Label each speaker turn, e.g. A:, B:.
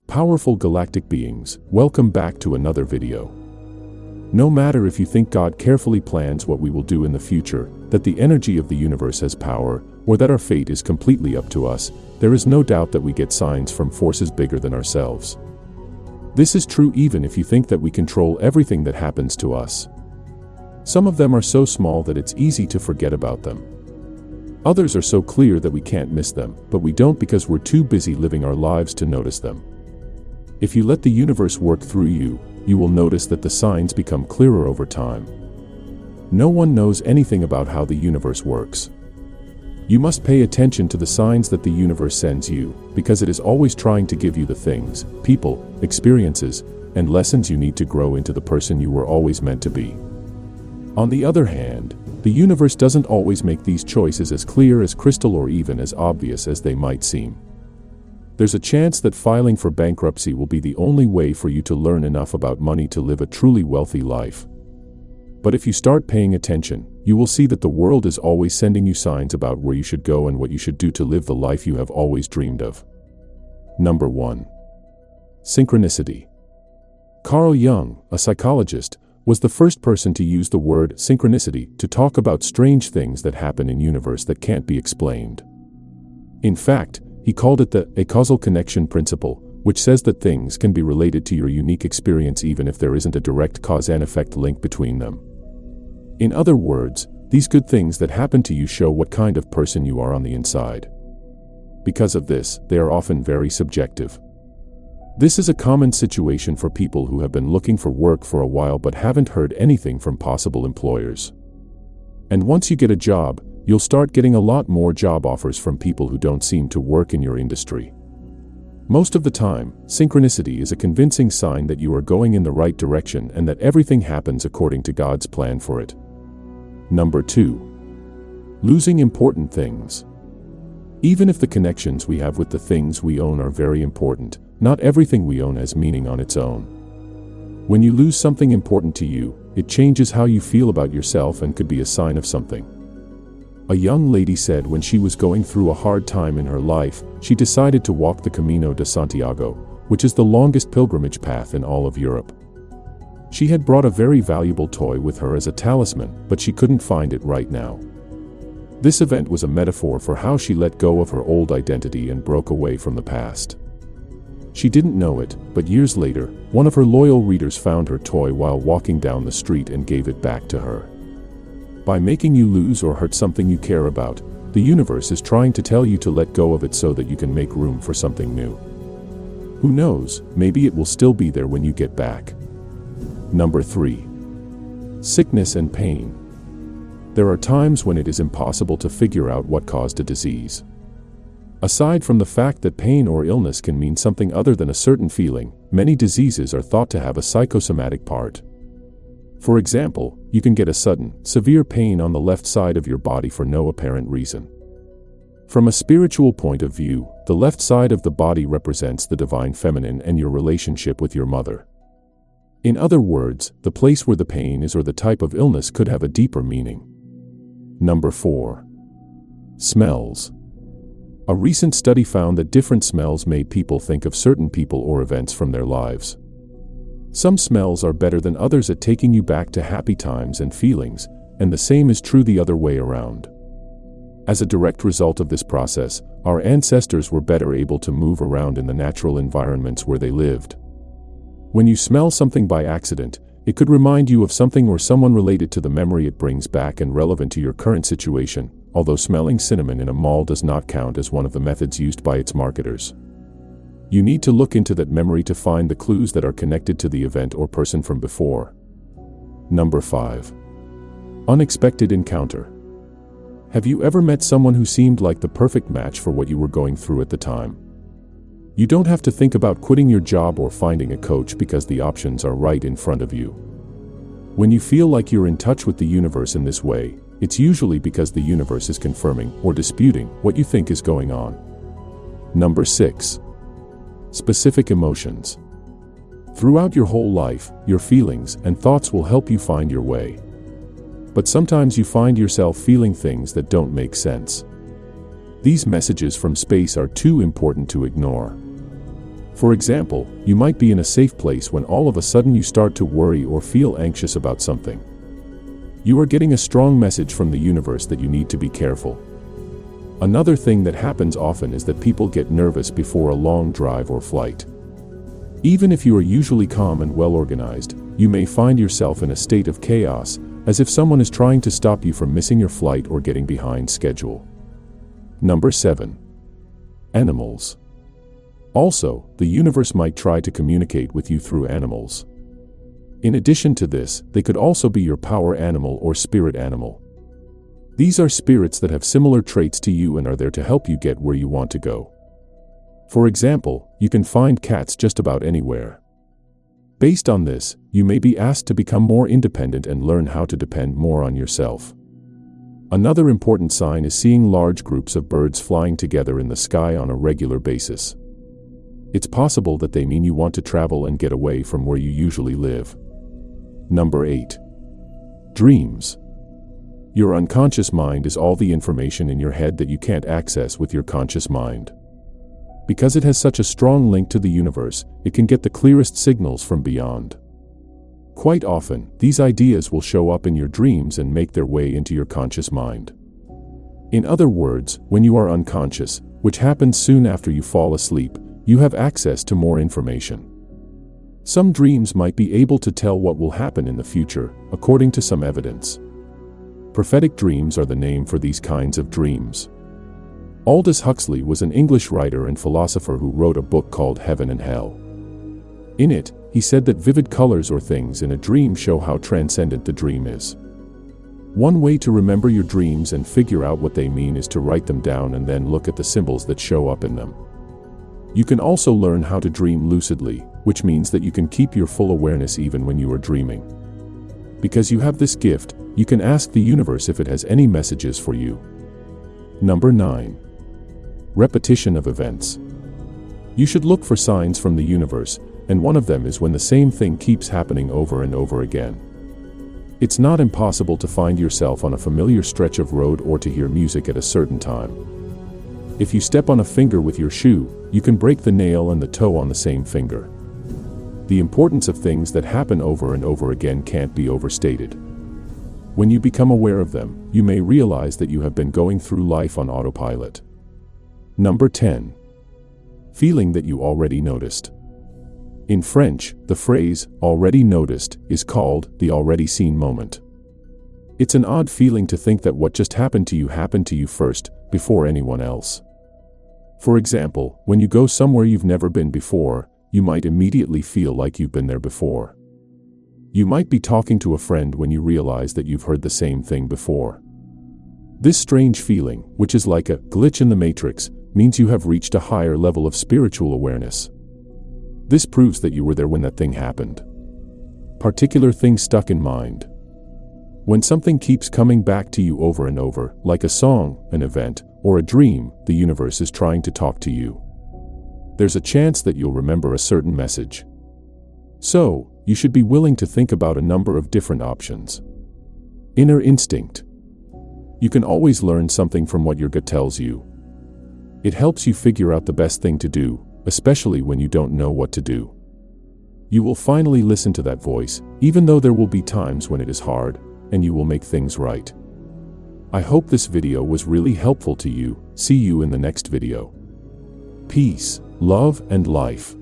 A: Powerful galactic beings, welcome back to another video. No matter if you think God carefully plans what we will do in the future, that the energy of the universe has power, or that our fate is completely up to us, there is no doubt that we get signs from forces bigger than ourselves. This is true even if you think that we control everything that happens to us. Some of them are so small that it's easy to forget about them. Others are so clear that we can't miss them, but we don't because we're too busy living our lives to notice them. If you let the universe work through you, you will notice that the signs become clearer over time. No one knows anything about how the universe works. You must pay attention to the signs that the universe sends you, because it is always trying to give you the things, people, experiences, and lessons you need to grow into the person you were always meant to be. On the other hand, the universe doesn't always make these choices as clear as crystal or even as obvious as they might seem. There's a chance that filing for bankruptcy will be the only way for you to learn enough about money to live a truly wealthy life. But if you start paying attention, you will see that the world is always sending you signs about where you should go and what you should do to live the life you have always dreamed of. Number 1. Synchronicity. Carl Jung, a psychologist, was the first person to use the word synchronicity to talk about strange things that happen in the universe that can't be explained. In fact, he called it the causal connection principle, which says that things can be related to your unique experience even if there isn't a direct cause and effect link between them. In other words, these good things that happen to you show what kind of person you are on the inside. Because of this, they are often very subjective. This is a common situation for people who have been looking for work for a while but haven't heard anything from possible employers. And once you get a job, you'll start getting a lot more job offers from people who don't seem to work in your industry. Most of the time, synchronicity is a convincing sign that you are going in the right direction and that everything happens according to God's plan for it. Number 2. Losing important things. Even if the connections we have with the things we own are very important, not everything we own has meaning on its own. When you lose something important to you, it changes how you feel about yourself and could be a sign of something. A young lady said when she was going through a hard time in her life, she decided to walk the Camino de Santiago, which is the longest pilgrimage path in all of Europe. She had brought a very valuable toy with her as a talisman, but she couldn't find it right now. This event was a metaphor for how she let go of her old identity and broke away from the past. She didn't know it, but years later, one of her loyal readers found her toy while walking down the street and gave it back to her. By making you lose or hurt something you care about, the universe is trying to tell you to let go of it so that you can make room for something new. Who knows, maybe it will still be there when you get back. Number 3. Sickness and pain. There are times when it is impossible to figure out what caused a disease. Aside from the fact that pain or illness can mean something other than a certain feeling, many diseases are thought to have a psychosomatic part. For example, you can get a sudden, severe pain on the left side of your body for no apparent reason. From a spiritual point of view, the left side of the body represents the divine feminine and your relationship with your mother. In other words, the place where the pain is or the type of illness could have a deeper meaning. Number 4. Smells. A recent study found that different smells made people think of certain people or events from their lives. Some smells are better than others at taking you back to happy times and feelings, and the same is true the other way around. As a direct result of this process, our ancestors were better able to move around in the natural environments where they lived. When you smell something by accident, it could remind you of something or someone related to the memory it brings back and relevant to your current situation, although smelling cinnamon in a mall does not count as one of the methods used by its marketers. You need to look into that memory to find the clues that are connected to the event or person from before. Number 5. Unexpected encounter. Have you ever met someone who seemed like the perfect match for what you were going through at the time? You don't have to think about quitting your job or finding a coach because the options are right in front of you. When you feel like you're in touch with the universe in this way, it's usually because the universe is confirming or disputing what you think is going on. Number 6. Specific emotions. Throughout your whole life, your feelings and thoughts will help you find your way. but sometimes you find yourself feeling things that don't make sense. These messages from space are too important to ignore. For example, you might be in a safe place when all of a sudden you start to worry or feel anxious about something. You are getting a strong message from the universe that you need to be careful. Another thing that happens often is that people get nervous before a long drive or flight. Even if you are usually calm and well organized, you may find yourself in a state of chaos, as if someone is trying to stop you from missing your flight or getting behind schedule. Number 7. Animals. Also, the universe might try to communicate with you through animals. In addition to this, they could also be your power animal or spirit animal. These are spirits that have similar traits to you and are there to help you get where you want to go. For example, you can find cats just about anywhere. Based on this, you may be asked to become more independent and learn how to depend more on yourself. Another important sign is seeing large groups of birds flying together in the sky on a regular basis. It's possible that they mean you want to travel and get away from where you usually live. Number 8. Dreams. Your unconscious mind is all the information in your head that you can't access with your conscious mind. Because it has such a strong link to the universe, it can get the clearest signals from beyond. Quite often, these ideas will show up in your dreams and make their way into your conscious mind. In other words, when you are unconscious, which happens soon after you fall asleep, you have access to more information. Some dreams might be able to tell what will happen in the future, according to some evidence. Prophetic dreams are the name for these kinds of dreams. Aldous Huxley was an English writer and philosopher who wrote a book called Heaven and Hell. In it, he said that vivid colors or things in a dream show how transcendent the dream is. One way to remember your dreams and figure out what they mean is to write them down and then look at the symbols that show up in them. You can also learn how to dream lucidly, which means that you can keep your full awareness even when you are dreaming. Because you have this gift, you can ask the universe if it has any messages for you. Number 9. Repetition of events. You should look for signs from the universe, and one of them is when the same thing keeps happening over and over again. It's not impossible to find yourself on a familiar stretch of road or to hear music at a certain time. If you step on a finger with your shoe, you can break the nail and the toe on the same finger. The importance of things that happen over and over again can't be overstated. When you become aware of them, you may realize that you have been going through life on autopilot. Number 10. Feeling that you already noticed. In French, the phrase, already noticed, is called the already seen moment. It's an odd feeling to think that what just happened to you first, before anyone else. For example, when you go somewhere you've never been before, you might immediately feel like you've been there before. You might be talking to a friend when you realize that you've heard the same thing before. This strange feeling, which is like a glitch in the matrix, means you have reached a higher level of spiritual awareness. This proves that you were there when that thing happened. Particular thing stuck in mind. When something keeps coming back to you over and over, like a song, an event, or a dream, the universe is trying to talk to you. There's a chance that you'll remember a certain message. So, you should be willing to think about a number of different options. Inner instinct. You can always learn something from what your gut tells you. It helps you figure out the best thing to do, especially when you don't know what to do. You will finally listen to that voice, even though there will be times when it is hard, and you will make things right. I hope this video was really helpful to you. See you in the next video. Peace, love, and life.